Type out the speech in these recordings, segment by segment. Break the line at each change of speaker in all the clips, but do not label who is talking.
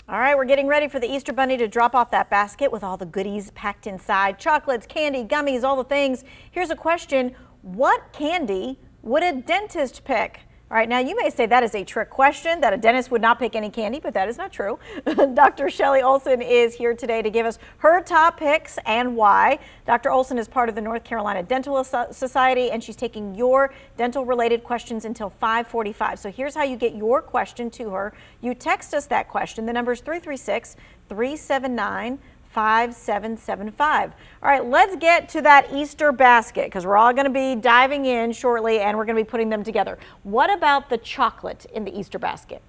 All right, we're getting ready for the Easter Bunny to drop off that basket with all the goodies packed inside. Chocolates, candy, gummies, all the things. Here's a question. What candy would a dentist pick? All right, now you may say that is a trick question, that a dentist would not pick any candy, but that is not true. Dr. Shelley Olson is here today to give us her top picks and why. Dr. Olson is part of the North Carolina Dental Society, and she's taking your dental-related questions until 5:45. So here's how you get your question to her. You text us that question. The number is 336-379-5775. All right, let's get to that Easter basket because we're all going to be diving in shortly and we're going to be putting them together. What about the chocolate in the Easter basket?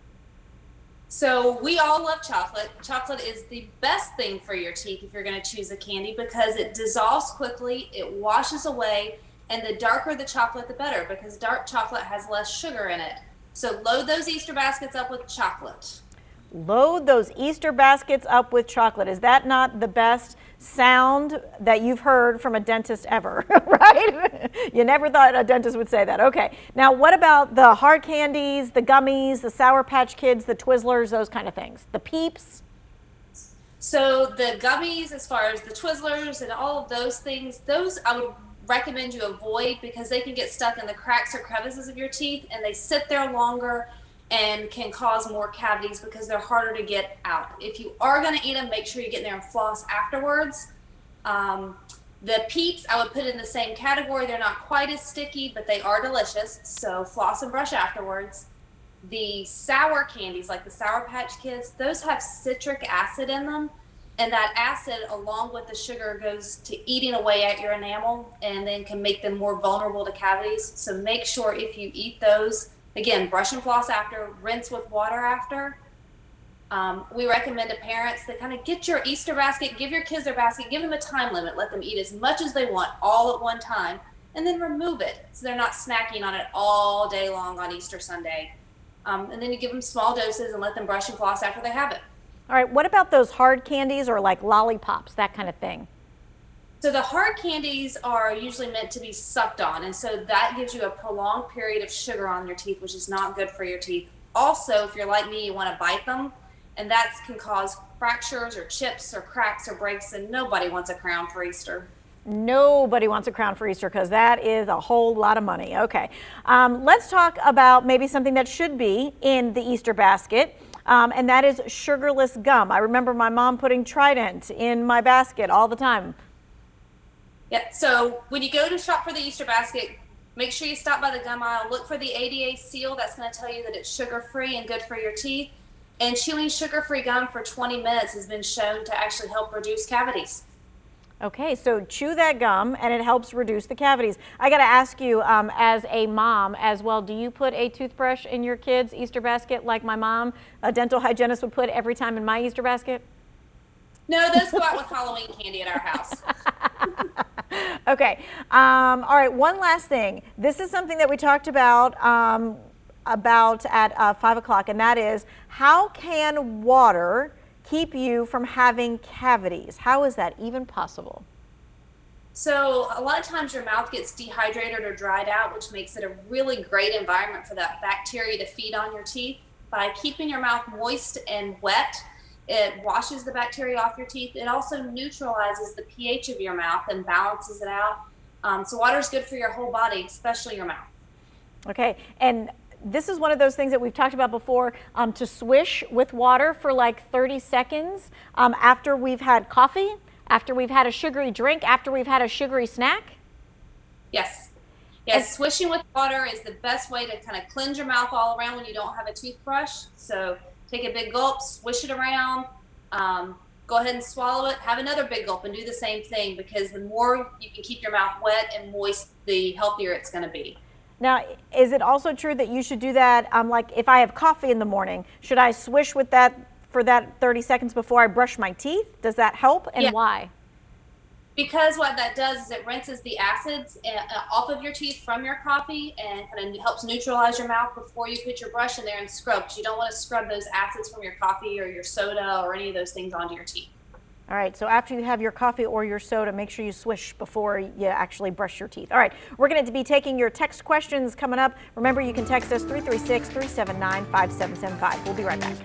So we all love chocolate. Chocolate is the best thing for your teeth if you're going to choose a candy because it dissolves quickly, it washes away, and the darker the chocolate, the better because dark chocolate has less sugar in it. So load those Easter baskets up with chocolate.
Load those Easter baskets up with chocolate. Is that not the best sound that you've heard from a dentist ever, right? You never thought a dentist would say that. Okay. Now, what about the hard candies, the gummies, the Sour Patch Kids, the Twizzlers, those kind of things? The Peeps?
So the gummies, as far as the Twizzlers and all of those things, those I would recommend you avoid because they can get stuck in the cracks or crevices of your teeth and they sit there longer and can cause more cavities because they're harder to get out. If you are going to eat them, make sure you get in there and floss afterwards. The Peeps, I would put in the same category. They're not quite as sticky, but they are delicious, so floss and brush afterwards. The sour candies, like the Sour Patch Kids, those have citric acid in them, and that acid, along with the sugar, goes to eating away at your enamel and then can make them more vulnerable to cavities. So make sure if you eat those, again, brush and floss after, rinse with water after. We recommend to parents that kind of get your Easter basket, give your kids their basket, give them a time limit, let them eat as much as they want all at one time, and then remove it so they're not snacking on it all day long on Easter Sunday. And then you give them small doses and let them brush and floss after they have it.
All right, what about those hard candies or like lollipops, that kind of thing?
So the hard candies are usually meant to be sucked on, and so that gives you a prolonged period of sugar on your teeth, which is not good for your teeth. Also, if you're like me, you want to bite them, and that can cause fractures or chips or cracks or breaks, and nobody wants a crown for Easter.
Nobody wants a crown for Easter because that is a whole lot of money. Okay, let's talk about maybe something that should be in the Easter basket. And that is sugarless gum. I remember my mom putting Trident in my basket all the time.
Yeah, so when you go to shop for the Easter basket, make sure you stop by the gum aisle. Look for the ADA seal. That's going to tell you that it's sugar-free and good for your teeth. And chewing sugar-free gum for 20 minutes has been shown to actually help reduce cavities.
Okay, so chew that gum and it helps reduce the cavities. I got to ask you, as a mom as well, do you put a toothbrush in your kids' Easter basket like my mom, a dental hygienist, would put every time in my Easter basket?
No, those go out with Halloween candy at our house.
Okay. All right. One last thing. This is something that we talked about at 5 o'clock, and that is how can water keep you from having cavities? How is that even possible?
So a lot of times your mouth gets dehydrated or dried out, which makes it a really great environment for that bacteria to feed on your teeth. By keeping your mouth moist and wet, it washes the bacteria off your teeth. It also neutralizes the pH of your mouth and balances it out. So water is good for your whole body, especially your mouth.
Okay, and this is one of those things that we've talked about before, to swish with water for like 30 seconds after we've had coffee, after we've had a sugary drink, after we've had a sugary snack.
Yes. Yes, swishing with water is the best way to kind of cleanse your mouth all around when you don't have a toothbrush. So take a big gulp, swish it around, go ahead and swallow it, have another big gulp and do the same thing because the more you can keep your mouth wet and moist, the healthier it's going to be.
Now, is it also true that you should do that, like if I have coffee in the morning, should I swish with that for that 30 seconds before I brush my teeth? Does that help, and why?
Because what that does is it rinses the acids off of your teeth from your coffee and kind of helps neutralize your mouth before you put your brush in there and scrub, because you don't want to scrub those acids from your coffee or your soda or any of those things onto your teeth.
All right, so after you have your coffee or your soda, make sure you swish before you actually brush your teeth. All right, we're going to be taking your text questions coming up. Remember, you can text us 336-379-5775. We'll be right back.